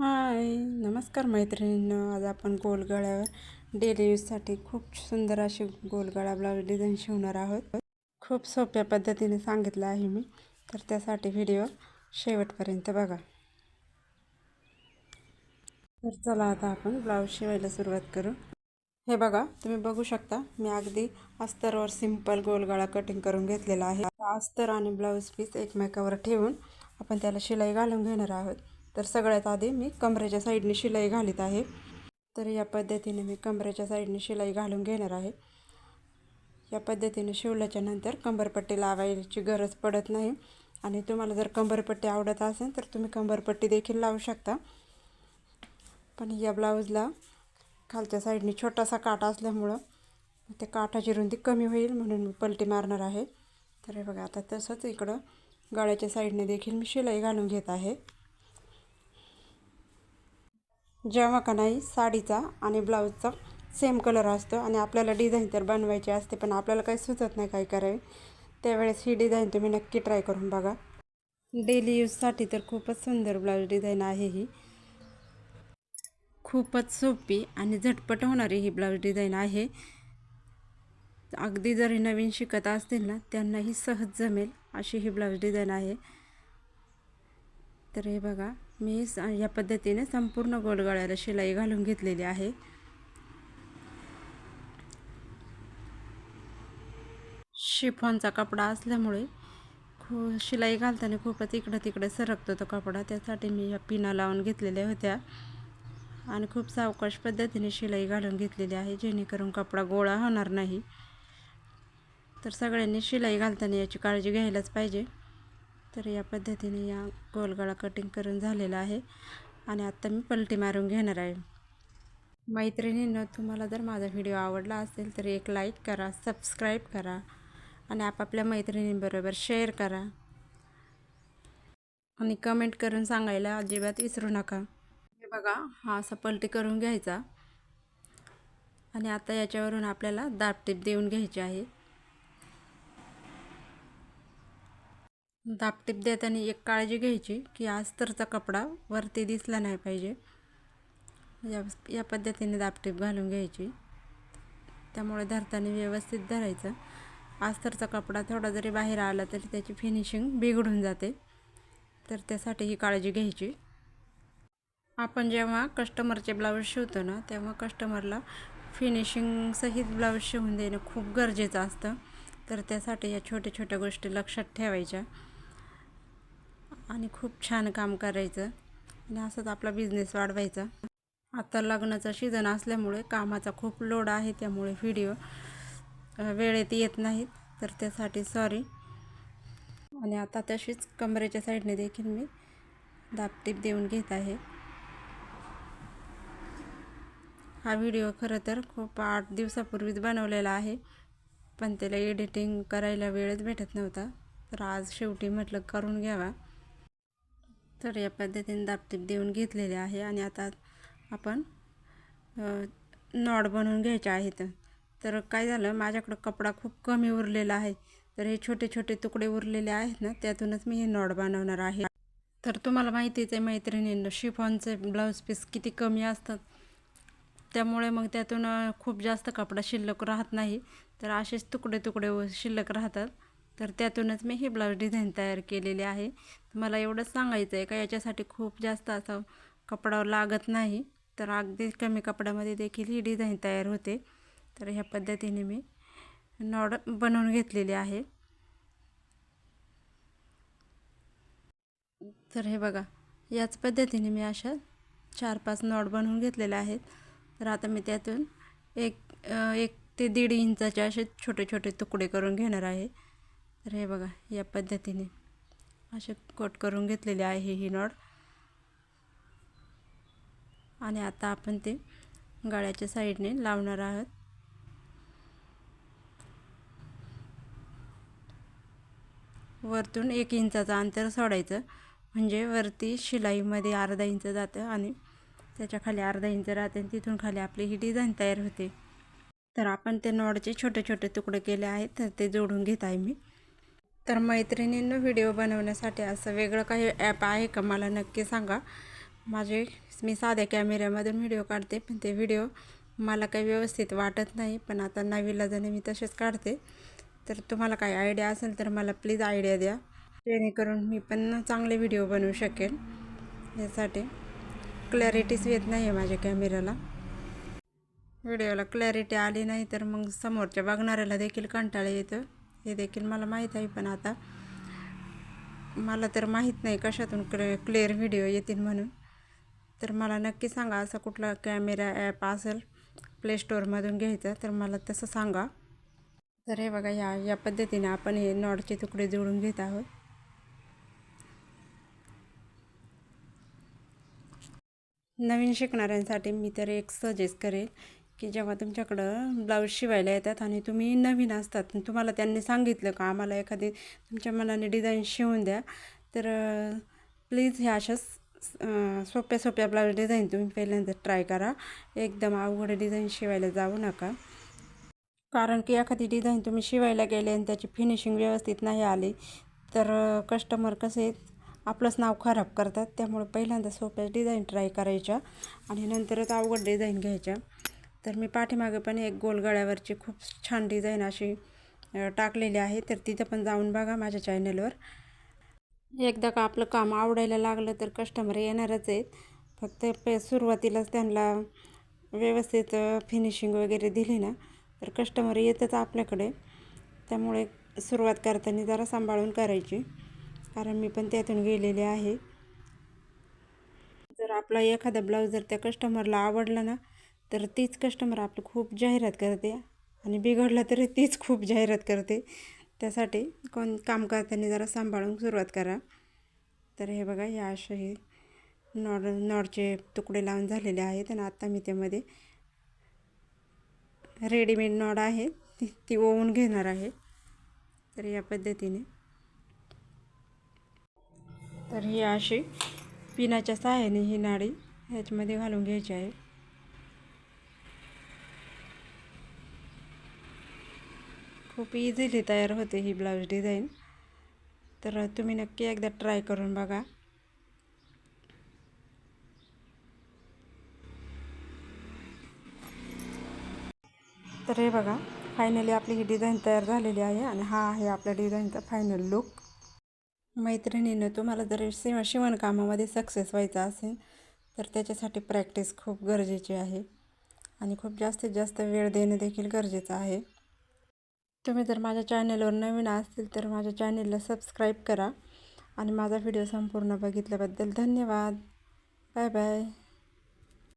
हाय, नमस्कार मैत्रिणींनो. आज आपण गोलगळ्यावर डेली यूजसाठी खूप सुंदर अशी गोलगळा ब्लाऊज डिझाईन शिवणार आहोत. खूप सोप्या पद्धतीने सांगितलं आहे मी, तर त्यासाठी व्हिडिओ शेवटपर्यंत बघा. तर चला आता आपण ब्लाऊज शिवायला सुरुवात करू. हे बघा, तुम्ही बघू शकता मी अगदी अस्तरवर सिंपल गोलगळा कटिंग करून घेतलेला आहे. अस्तर आणि ब्लाऊज पीस एकमेकावर ठेवून आपण त्याला शिलाई घालून घेणार आहोत. तर सगळ्यात आधी मी कमरेच्या साईडने शिलाई घालीत आहे. तर या पद्धतीने मी कमरेच्या साईडने शिलाई घालून घेणार आहे. या पद्धतीने शिवल्याच्या नंतर कंबरपट्टी लावायची गरज पडत नाही. आणि तुम्हाला जर कंबरपट्टी आवडत असेल तर तुम्ही कंबरपट्टी देखील लावू शकता. पण या ब्लाऊजला खालच्या साईडने छोटासा काटा असल्यामुळं ते काठाची रुंदी कमी होईल म्हणून मी पलटी मारणार आहे. तर हे बघा, आता तसंच इकडं गळ्याच्या साईडने देखील मी शिलाई घालून घेत आहे. जेव्हा का नाही साडीचा आणि ब्लाऊजचा सेम कलर असतो आणि आपल्याला डिझाईन तर बनवायची असते पण आपल्याला काही सुचत नाही काय करावे, त्यावेळेस ही डिझाईन तुम्ही नक्की ट्राय करून बघा. डेली यूजसाठी तर खूपच सुंदर ब्लाऊज डिझाईन आहे ही. खूपच सोपी आणि झटपट होणारी ही ब्लाऊज डिझाईन आहे. अगदी जरी नवीन शिकत असतील ना त्यांनाही सहज जमेल अशी ही ब्लाऊज डिझाईन आहे. तर हे बघा, मी या पद्धतीने संपूर्ण गोलगळ्याला शिलाई घालून घेतलेली आहे. शिफॉनचा कपडा असल्यामुळे शिलाई घालताना खूपच इकडं तिकडे सरकतो तो कपडा, त्यासाठी मी या पिना लावून घेतलेल्या होत्या आणि खूप सावकाश पद्धतीने शिलाई घालून घेतलेली आहे जेणेकरून कपडा गोळा होणार नाही. तर सगळ्यांनी शिलाई घालताना याची काळजी घ्यायलाच पाहिजे. तर या पद्धतीने या गोलगळा कटिंग करून झालेला आहे आणि आता मी पलटी मारून घेणार आहे. मैत्रिणींनो, तुम्हाला जर माझा व्हिडिओ आवडला असेल तर एक लाईक करा, सबस्क्राईब करा आणि आपापल्या मैत्रिणींबरोबर शेअर करा आणि कमेंट करून सांगायला अजिबात विसरू नका. हे बघा, हा असा पलटी करून घ्यायचा आणि आता याच्यावरून आपल्याला दाबटीप देऊन घ्यायची आहे. दाबटीप देताना एक काळजी घ्यायची की अस्तरचा कपडा वरती दिसला नाही पाहिजे. या पद्धतीने दाबटीप घालून घ्यायची, त्यामुळे धरताना व्यवस्थित धरायचं. अस्तरचा कपडा थोडा जरी बाहेर आला तरी त्याची फिनिशिंग बिघडून जाते, तर त्यासाठी ही काळजी घ्यायची. आपण जेव्हा कस्टमरचे ब्लाऊज शिवतो ना तेव्हा कस्टमरला फिनिशिंग सहित ब्लाऊज शिवून देणं खूप गरजेचं असतं. तर त्यासाठी या छोट्या छोट्या गोष्टी लक्षात ठेवायच्या आणि खूप छान काम करायचं आणि असंच आपला बिझनेस वाढवायचा. आता लग्नाचा सीझन असल्यामुळे कामाचा खूप लोड आहे, त्यामुळे व्हिडिओ वेळेत येत नाहीत, तर त्यासाठी सॉरी. आणि आता तशीच कमरेच्या साईडने देखील मी दाबटीप देऊन घेत आहे. हा व्हिडिओ खरं तर खूप 8 दिवसापूर्वीच बनवलेला आहे, पण त्याला एडिटिंग करायला वेळच भेटत नव्हता, तर आज शेवटी म्हटलं करून घ्यावा. तर या पद्धतीने दाबटीप देऊन घेतलेले आहे आणि आता आपण नॉड बनवून घ्यायचे आहेत. तर काय झालं, माझ्याकडं कपडा खूप कमी उरलेला आहे, तर हे छोटे छोटे तुकडे उरलेले आहेत ना त्यातूनच मी हे नॉड बनवणार आहे. तर तुम्हाला माहितीच आहे मैत्रिणींनो, शिफॉनचे ब्लाऊज पीस किती कमी असतात, त्यामुळे मग त्यातून खूप जास्त कपडा शिल्लक राहत नाही, तर असेच तुकडे तुकडे शिल्लक राहतात. तर त्यातूनच मी ही ब्लाऊज डिझाईन तयार केलेली आहे. मला एवढंच सांगायचं आहे का याच्यासाठी खूप जास्त असं कपडा लागत नाही, तर अगदी कमी कपड्यामध्ये देखील ही डिझाईन तयार होते. तर ह्या पद्धतीने मी नॉड बनवून घेतलेली आहे. तर हे बघा, याच पद्धतीने मी अशा 4-5 नॉड बनवून घेतलेले आहेत. तर आता मी त्यातून 1 ते 1.5 इंचाचे असे छोटे छोटे तुकडे करून घेणार आहे. तर हे बघा, या पद्धतीने असे कट करून घेतलेले आहे ही नॉड. आणि आता आपण ते गळ्याच्या साईडने लावणार आहोत. वरतून 1 इंचाचं अंतर सोडायचं, म्हणजे वरती शिलाईमध्ये अर्धा इंच जातं आणि त्याच्या खाली अर्धा इंच राहते आणि तिथून खाली आपली ही डिझाईन तयार होते. तर आपण ते नॉडचे छोटे छोटे तुकडे केले आहेत, तर ते जोडून घेत आहे मी. तर मैत्रिणींनो, व्हिडिओ बनवण्यासाठी असं वेगळं काही ॲप आहे का मला नक्की सांगा. मी साध्या कॅमेऱ्यामधून व्हिडिओ काढते, पण ते व्हिडिओ मला काही व्यवस्थित वाटत नाही, पण आता नाईलाजाने मी तसेच काढते. तर तुम्हाला काही आयडिया असेल तर मला प्लीज आयडिया द्या, जेणेकरून मी पण चांगले व्हिडिओ बनवू शकेन. यासाठी क्लॅरिटीच येत नाही आहे माझ्या कॅमेऱ्याला. व्हिडिओला क्लॅरिटी आली नाही तर मग समोरच्या बघणाऱ्याला देखील कंटाळा येतो, हे देखील मला माहीत आहे. पण आता मला तर माहीत नाही कशातून क्लिअर व्हिडिओ येतील म्हणून. तर मला नक्की सांगा, असा कुठला कॅमेरा ॲप असेल प्ले स्टोअरमधून घ्यायचा तर मला तसं सांगा. तर हे बघा, या पद्धतीने आपण हे नॉटचे तुकडे जोडून घेत आहोत. नवीन शिकणाऱ्यांसाठी मी तर एक सजेस्ट करेल की जेव्हा तुमच्याकडं ब्लाऊज शिवायला येतात आणि तुम्ही नवीन असतात, तुम्हाला त्यांनी सांगितलं का आम्हाला एखादी तुमच्या मनाने डिझाईन शिवून द्या, तर प्लीज ह्या अशा सोप्या ब्लाऊज डिझाईन तुम्ही पहिल्यांदा ट्राय करा. एकदम अवघड डिझाईन शिवायला जाऊ नका. कारण की एखादी डिझाईन तुम्ही शिवायला गेले आणि त्याची फिनिशिंग व्यवस्थित नाही आली तर कस्टमर कसे आपलंच नाव खराब करतात. त्यामुळे पहिल्यांदा सोप्या डिझाईन ट्राय करायच्या आणि नंतरच अवघड डिझाईन घ्यायच्या. तर मी पाठीमागे पण एक गोल गळ्यावरची खूप छान डिझाईन अशी टाकलेली आहे, तर तिथं पण जाऊन बघा माझ्या चॅनलवर. एकदा का आपलं काम आवडायला लागलं तर कस्टमर येणारच आहेत. फक्त सुरुवातीलाच त्यांना व्यवस्थित फिनिशिंग वगैरे दिली ना तर कस्टमर येतच आपल्याकडे. त्यामुळे सुरुवात करताना जरा सांभाळून करायची, कारण मी पण त्यातून गेलेले आहे. जर आपला एखादा ब्लाऊज जर त्या कस्टमरला आवडला ना तर तीच कस्टमर आपली खूप जाहिरात करते आणि बिघडलं तरी तीच खूप जाहिरात करते. त्यासाठी काम करताना जरा सांभाळून सुरुवात करा. तर हे बघा, या अशा हे नॉटचे तुकडे लावून झालेले आहेत आणि आता मी त्यामध्ये रेडीमेड नॉट आहे ती ओवून घेणार आहे. तर या पद्धतीने, तर ही अशी पिनाच्या सहाय्याने ही नाडी ह्याच्यामध्ये घालून घ्यायची आहे. खूप इझिली तयार होते ही ब्लाऊज डिझाईन. तर तुम्ही नक्की एकदा ट्राय करून बघा. तर हे बघा, फायनली आपली ही डिझाईन तयार झालेली आहे आणि हा आहे आपल्या डिझाईनचा फायनल लुक. मैत्रिणीनं, तुम्हाला जर शिवणकामामध्ये सक्सेस व्हायचं असेल तर त्याच्यासाठी प्रॅक्टिस खूप गरजेची आहे आणि खूप जास्तीत जास्त वेळ देणं देखील गरजेचं आहे. तुम्ही जर माझ्या चॅनलवर नवीन असतील तर माझ्या चॅनलला सबस्क्राईब करा आणि माझा व्हिडिओ संपूर्ण बघितल्याबद्दल धन्यवाद. Bye bye.